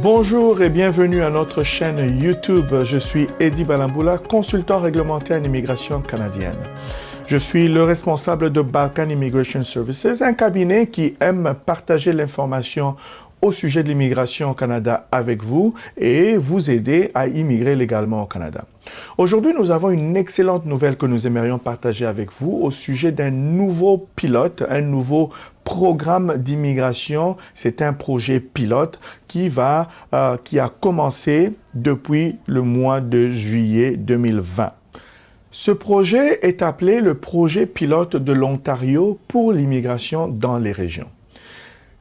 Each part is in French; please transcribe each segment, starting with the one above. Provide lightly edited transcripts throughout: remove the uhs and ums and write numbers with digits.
Bonjour et bienvenue à notre chaîne YouTube. Je suis Eddie Balamboula, consultant réglementaire en immigration canadienne. Je suis le responsable de Balkan Immigration Services, un cabinet qui aime partager l'information au sujet de l'immigration au Canada avec vous et vous aider à immigrer légalement au Canada. Aujourd'hui, nous avons une excellente nouvelle que nous aimerions partager avec vous au sujet d'un nouveau pilote, un nouveau programme d'immigration. C'est un projet pilote qui a commencé depuis le mois de juillet 2020. Ce projet est appelé le projet pilote de l'Ontario pour l'immigration dans les régions.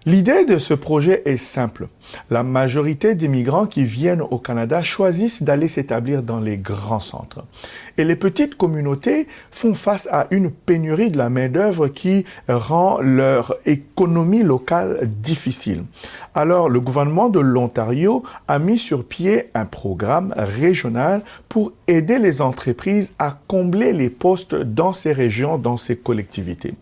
L'idée de ce projet est simple. La majorité des migrants qui viennent au Canada choisissent d'aller s'établir dans les grands centres. Et les petites communautés font face à une pénurie de la main-d'œuvre qui rend leur économie locale difficile. Alors, le gouvernement de l'Ontario a mis sur pied un programme régional pour aider les entreprises à combler les postes dans ces régions, dans ces collectivités.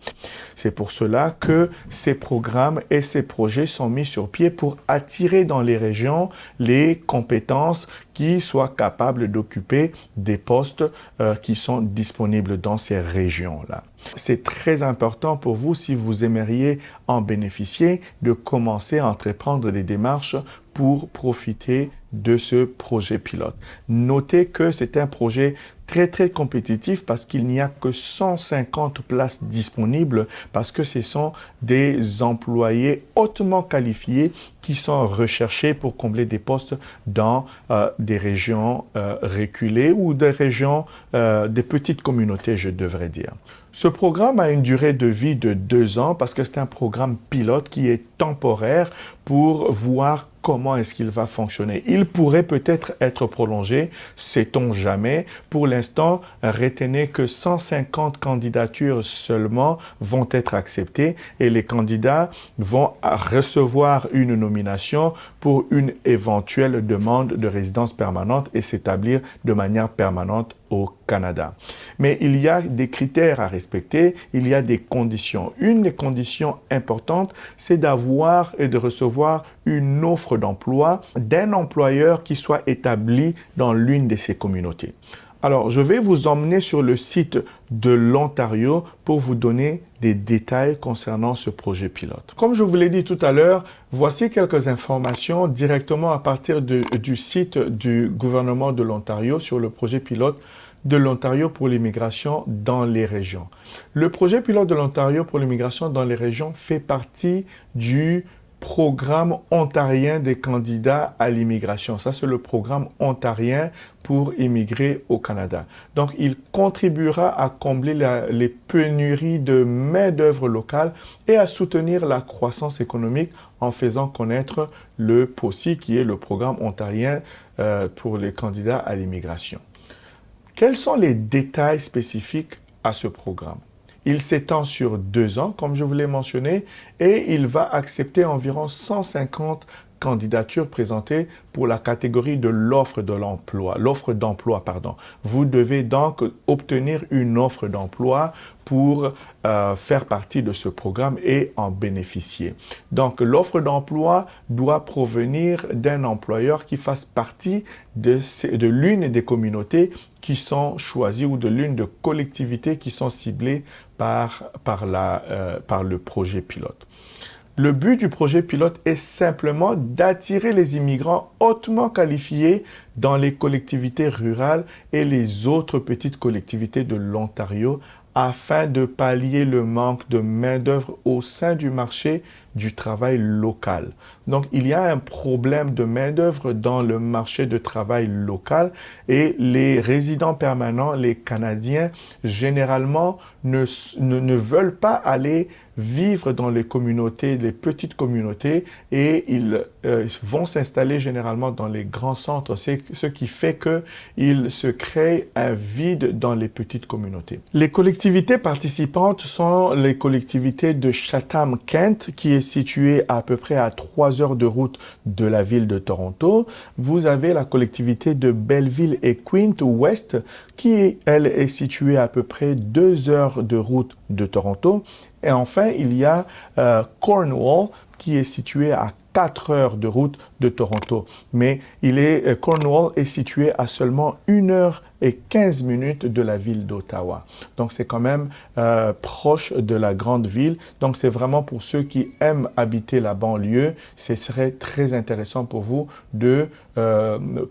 C'est pour cela que ces programmes et ces projets sont mis sur pied pour attirer dans les régions les compétences qui soient capables d'occuper des postes qui sont disponibles dans ces régions-là. C'est très important pour vous, si vous aimeriez en bénéficier, de commencer à entreprendre des démarches pour profiter de ce projet pilote. Notez que c'est un projet très compétitif parce qu'il n'y a que 150 places disponibles parce que ce sont des employés hautement qualifiés qui sont recherchés pour combler des postes dans des régions reculées ou des régions, des petites communautés, je devrais dire. Ce programme a une durée de vie de 2 ans parce que c'est un programme pilote qui est temporaire pour voir comment est-ce qu'il va fonctionner. Il pourrait peut-être être prolongé, sait-on jamais. Pour l'instant, retenez que 150 candidatures seulement vont être acceptées et les candidats vont recevoir une nomination pour une éventuelle demande de résidence permanente et s'établir de manière permanente au Canada. Mais il y a des critères à respecter, il y a des conditions. Une des conditions importantes, c'est d'avoir et de recevoir une offre d'emploi d'un employeur qui soit établi dans l'une de ces communautés. Alors, je vais vous emmener sur le site de l'Ontario pour vous donner des détails concernant ce projet pilote. Comme je vous l'ai dit tout à l'heure, voici quelques informations directement à partir du site du gouvernement de l'Ontario sur le projet pilote de l'Ontario pour l'immigration dans les régions. Le projet pilote de l'Ontario pour l'immigration dans les régions fait partie du programme ontarien des candidats à l'immigration. Ça, c'est le programme ontarien pour immigrer au Canada. Donc, il contribuera à combler les pénuries de main-d'œuvre locale et à soutenir la croissance économique en faisant connaître le POCI, qui est le programme ontarien pour les candidats à l'immigration. Quels sont les détails spécifiques à ce programme? Il s'étend sur 2 ans, comme je vous l'ai mentionné, et il va accepter environ 150 candidatures présentées pour la catégorie de l'offre d'emploi. Vous devez donc obtenir une offre d'emploi pour faire partie de ce programme et en bénéficier. Donc, l'offre d'emploi doit provenir d'un employeur qui fasse partie de l'une des communautés qui sont choisies ou de l'une des collectivités qui sont ciblées par le projet pilote. Le but du projet pilote est simplement d'attirer les immigrants hautement qualifiés dans les collectivités rurales et les autres petites collectivités de l'Ontario afin de pallier le manque de main-d'œuvre au sein du marché du travail local. Donc, il y a un problème de main-d'œuvre dans le marché de travail local et les résidents permanents, les Canadiens, généralement ne veulent pas aller vivre dans les communautés, les petites communautés, et ils vont s'installer généralement dans les grands centres. C'est ce qui fait qu'il se crée un vide dans les petites communautés. Les collectivités participantes sont les collectivités de Chatham-Kent, qui est située à peu près à 3 heures de route de la ville de Toronto. Vous avez la collectivité de Belleville et Quinte-Ouest, qui, elle, est située à peu près 2 heures de route de Toronto. Et enfin, il y a Cornwall, qui est situé à 4 heures de route de Toronto. Mais Cornwall est situé à seulement 1 heure et 15 minutes de la ville d'Ottawa. Donc, c'est quand même proche de la grande ville. Donc, c'est vraiment pour ceux qui aiment habiter la banlieue, ce serait très intéressant pour vous de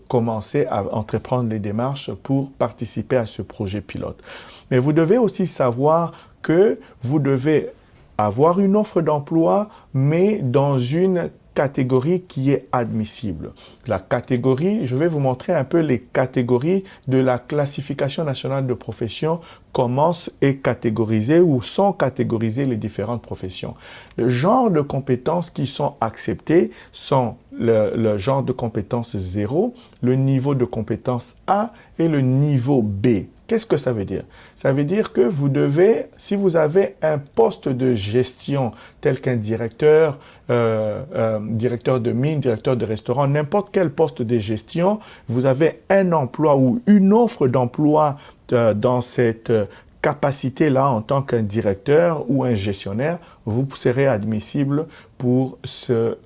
commencer à entreprendre les démarches pour participer à ce projet pilote. Mais vous devez aussi savoir que vous devez avoir une offre d'emploi, mais dans une catégorie qui est admissible. La catégorie, je vais vous montrer un peu les catégories de la classification nationale de professions, comment est catégorisée ou sont catégorisées les différentes professions. Le genre de compétences qui sont acceptées sont le genre de compétences 0, le niveau de compétence A et le niveau B. Qu'est-ce que ça veut dire? Ça veut dire que vous devez, si vous avez un poste de gestion tel qu'un directeur, directeur de mine, directeur de restaurant, n'importe quel poste de gestion, vous avez un emploi ou une offre d'emploi dans cette capacité-là en tant qu'un directeur ou un gestionnaire, vous serez admissible pour ce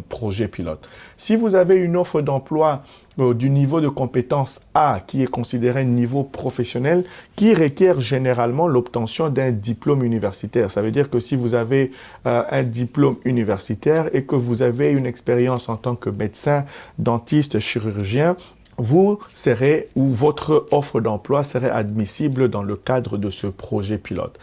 projet pilote. Si vous avez une offre d'emploi du niveau de compétence A, qui est considéré niveau professionnel, qui requiert généralement l'obtention d'un diplôme universitaire. Ça veut dire que si vous avez un diplôme universitaire et que vous avez une expérience en tant que médecin, dentiste, chirurgien, vous serez ou votre offre d'emploi serait admissible dans le cadre de ce projet pilote.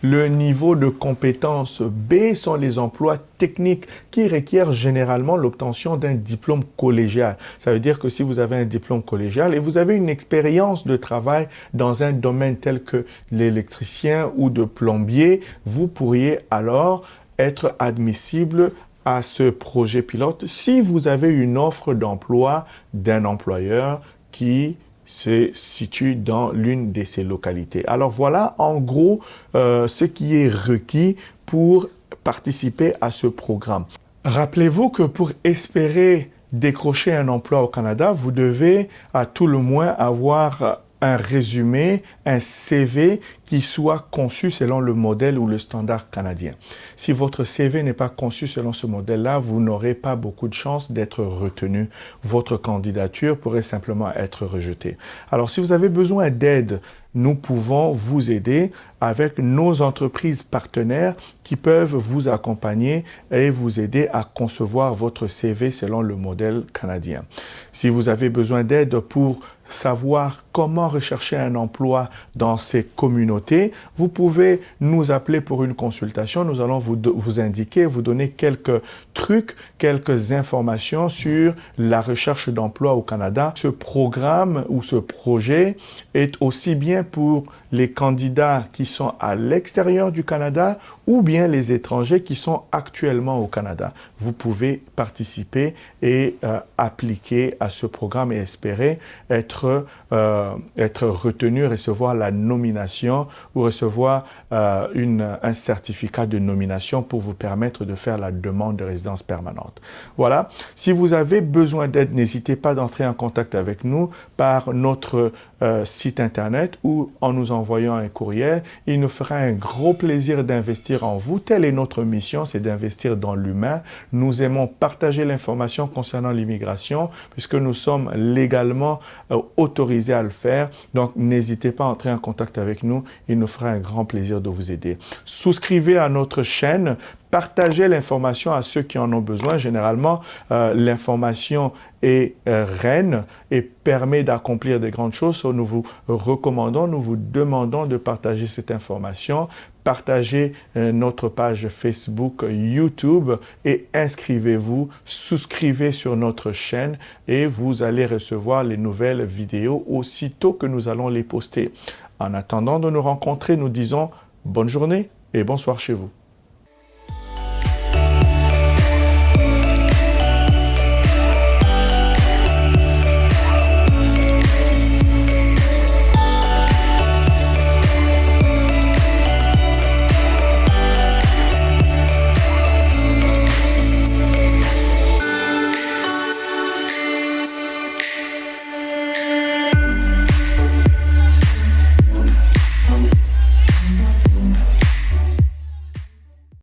Le niveau de compétence B sont les emplois techniques qui requièrent généralement l'obtention d'un diplôme collégial. Ça veut dire que si vous avez un diplôme collégial et vous avez une expérience de travail dans un domaine tel que l'électricien ou de plombier, vous pourriez alors être admissible à ce projet pilote si vous avez une offre d'emploi d'un employeur qui se situe dans l'une de ces localités. Alors voilà en gros ce qui est requis pour participer à ce programme. Rappelez-vous que pour espérer décrocher un emploi au Canada, vous devez à tout le moins avoir un résumé, un CV qui soit conçu selon le modèle ou le standard canadien. Si votre CV n'est pas conçu selon ce modèle-là, vous n'aurez pas beaucoup de chances d'être retenu. Votre candidature pourrait simplement être rejetée. Alors, si vous avez besoin d'aide, nous pouvons vous aider avec nos entreprises partenaires qui peuvent vous accompagner et vous aider à concevoir votre CV selon le modèle canadien. Si vous avez besoin d'aide pour savoir comment rechercher un emploi dans ces communautés, vous pouvez nous appeler pour une consultation. Nous allons vous indiquer, vous donner quelques trucs, quelques informations sur la recherche d'emploi au Canada. Ce programme ou ce projet est aussi bien pour les candidats qui sont à l'extérieur du Canada ou bien les étrangers qui sont actuellement au Canada. Vous pouvez participer et appliquer à ce programme et espérer être retenu, recevoir la nomination ou recevoir un certificat de nomination pour vous permettre de faire la demande de résidence permanente. Voilà. Si vous avez besoin d'aide, n'hésitez pas d'entrer en contact avec nous par notre site internet ou en nous envoyant un courriel. Il nous fera un gros plaisir d'investir en vous. Telle est notre mission, c'est d'investir dans l'humain. Nous aimons partager l'information concernant l'immigration puisque nous sommes légalement autorisés à le faire. Donc, n'hésitez pas à entrer en contact avec nous. Il nous fera un grand plaisir de vous aider. Souscrivez à notre chaîne. Partagez l'information à ceux qui en ont besoin. Généralement, l'information est reine et permet d'accomplir de grandes choses. Nous vous recommandons, nous vous demandons de partager cette information. Partagez notre page Facebook, YouTube et inscrivez-vous, souscrivez sur notre chaîne et vous allez recevoir les nouvelles vidéos aussitôt que nous allons les poster. En attendant de nous rencontrer, nous disons bonne journée et bonsoir chez vous.